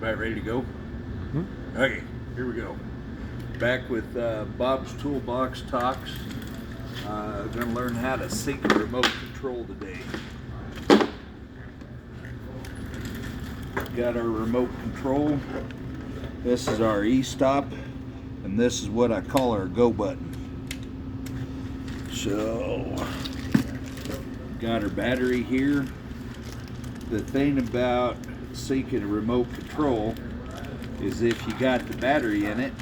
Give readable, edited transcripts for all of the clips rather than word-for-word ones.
About ready to go? Okay, here we go. Back with Bob's Toolbox Talks. Gonna learn how to sync a remote control today. Got our remote control. This is our E-stop, and this is what I call our go button. So, got our battery here. The thing about syncing a remote control is if you got the battery in it,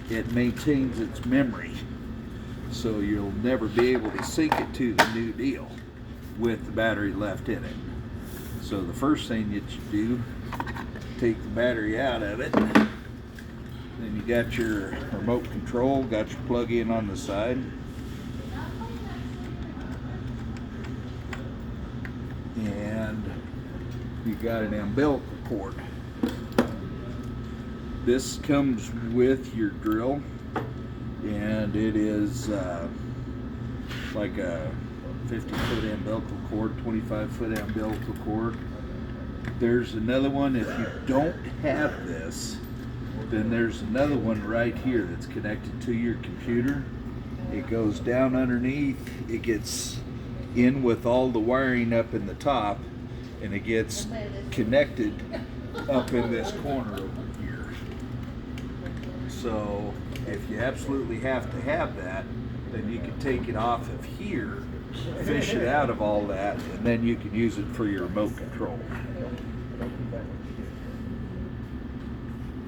it maintains its memory. So you'll never be able to sync it to the new deal with the battery left in it. So the first thing that you do, take the battery out of it. Then you got your remote control, got your plug-in on the side. And you got an umbilical cord. This comes with your drill, and it is like a 50-foot umbilical cord, 25-foot umbilical cord. There's another one. If you don't have this, then there's another one right here that's connected to your computer. It goes down underneath, it gets in with all the wiring up in the top, and it gets connected up in this corner over here. So if you absolutely have to have that, then you can take it off of here, fish it out of all that, and then you can use it for your remote control.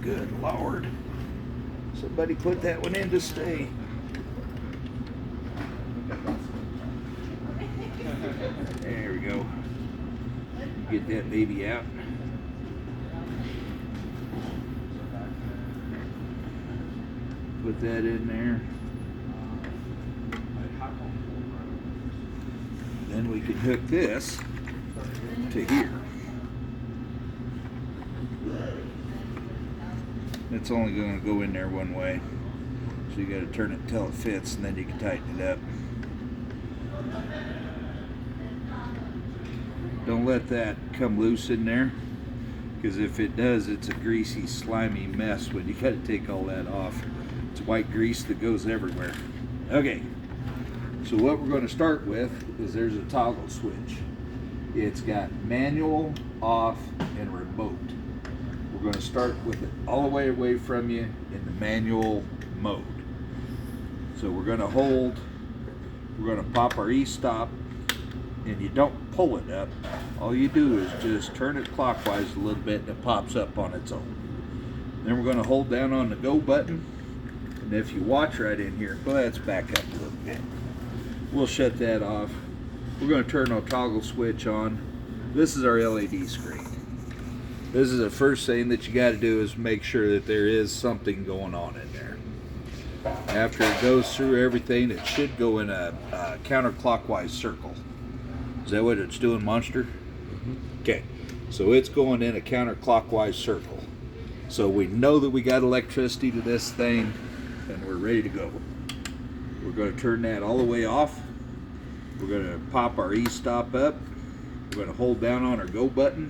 Good Lord. Somebody put that one in to stay. There we go. Get that baby out. Put that in there. Then we can hook this to here. It's only going to go in there one way. So you got to turn it until it fits, and then you can tighten it up. Don't let that come loose in there, because if it does, it's a greasy, slimy mess when you got to take all that off. It's white grease that goes everywhere. Okay, so what we're going to start with is there's a toggle switch. It's got manual, off, and remote. We're going to start with it all the way away from you in the manual mode. So we're going to pop our E-stop, and you don't pull it up. All you do is just turn it clockwise a little bit, and it pops up on its own. Then we're going to hold down on the go button, and if you watch right in here, well, let's back up a little bit. We'll shut that off. We're going to turn our toggle switch on. This is our LED screen. This is the first thing that you got to do is make sure that there is something going on in there. After it goes through everything, it should go in a counterclockwise circle. Is that what it's doing, Monster? Okay, so it's going in a counterclockwise circle. So we know that we got electricity to this thing, and we're ready to go. We're going to turn that all the way off. We're going to pop our E-stop up. We're going to hold down on our go button,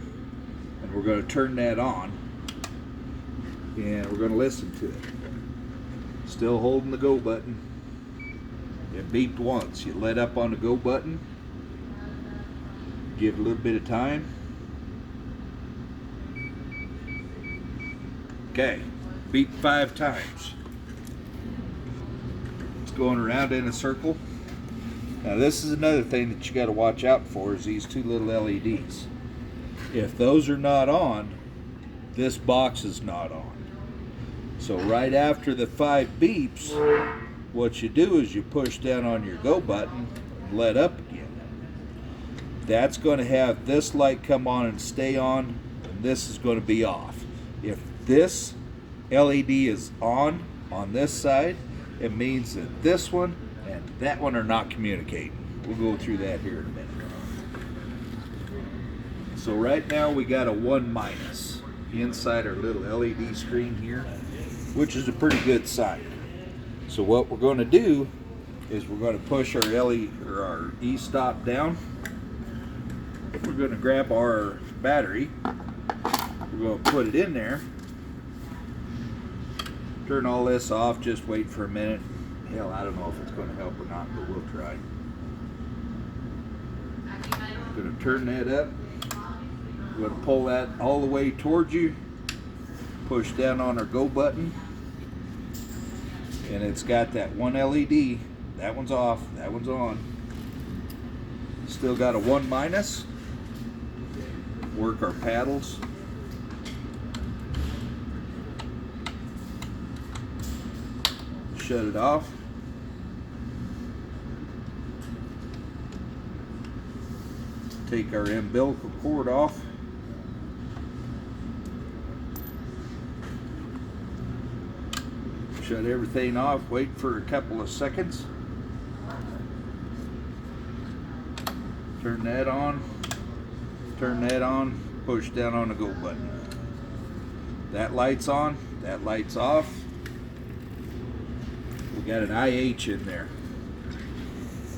and we're going to turn that on, and we're going to listen to it. Still holding the go button. It beeped once. You let up on the go button, give it a little bit of time. Okay, beep 5 times. It's going around in a circle. Now this is another thing that you got to watch out for, is these 2 little LEDs. If those are not on, this box is not on. So right after the 5 beeps, what you do is you push down on your go button and let up again. That's going to have this light come on and stay on, and this is going to be off. If this LED is on this side, it means that this one and that one are not communicating. We'll go through that here in a minute. So right now we got a 1- inside our little LED screen here, which is a pretty good sign. So what we're going to do is we're going to push our our E-stop down. We're going to grab our battery. We're going to put it in there. Turn all this off, just wait for a minute. Hell, I don't know if it's going to help or not, but we'll try. Going to turn that up. We're going to pull that all the way towards you. Push down on our go button. And it's got that one LED. That one's off, that one's on. Still got a 1 minus. Work our paddles. Shut it off. Take our umbilical cord off. Shut everything off, wait for a couple of seconds. Turn that on, push down on the go button. That light's on, that light's off. We got an IH in there.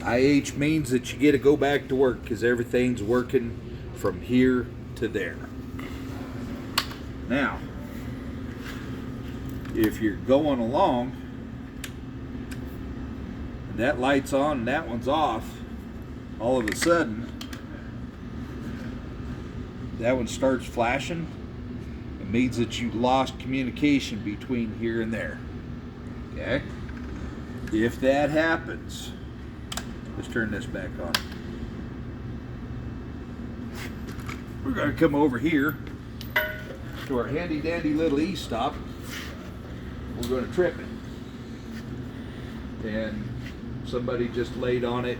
IH means that you get to go back to work because everything's working from here to there. Now, if you're going along and that light's on and that one's off, all of a sudden that one starts flashing. It means that you lost communication between here and there. Okay? If that happens, let's turn this back on. We're going to come over here to our handy dandy little e-stop. We're going to trip it. And somebody just laid on it,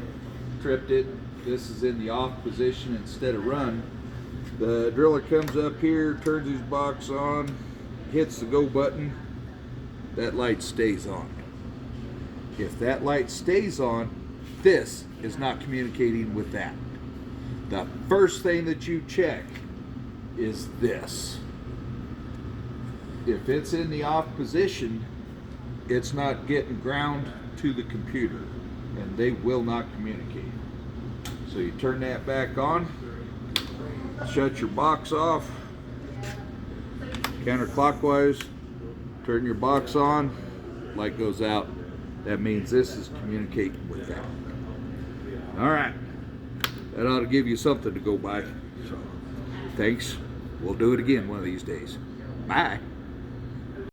tripped it. This is in the off position instead of run. The driller comes up here, turns his box on, hits the go button. That light stays on. If that light stays on, this is not communicating with that. The first thing that you check is this. If it's in the off position, it's not getting ground to the computer and they will not communicate. So you turn that back on, shut your box off, counterclockwise, turn your box on, light goes out. That means this is communicating with that. All right, that ought to give you something to go by. So, thanks. We'll do it again one of these days. Bye.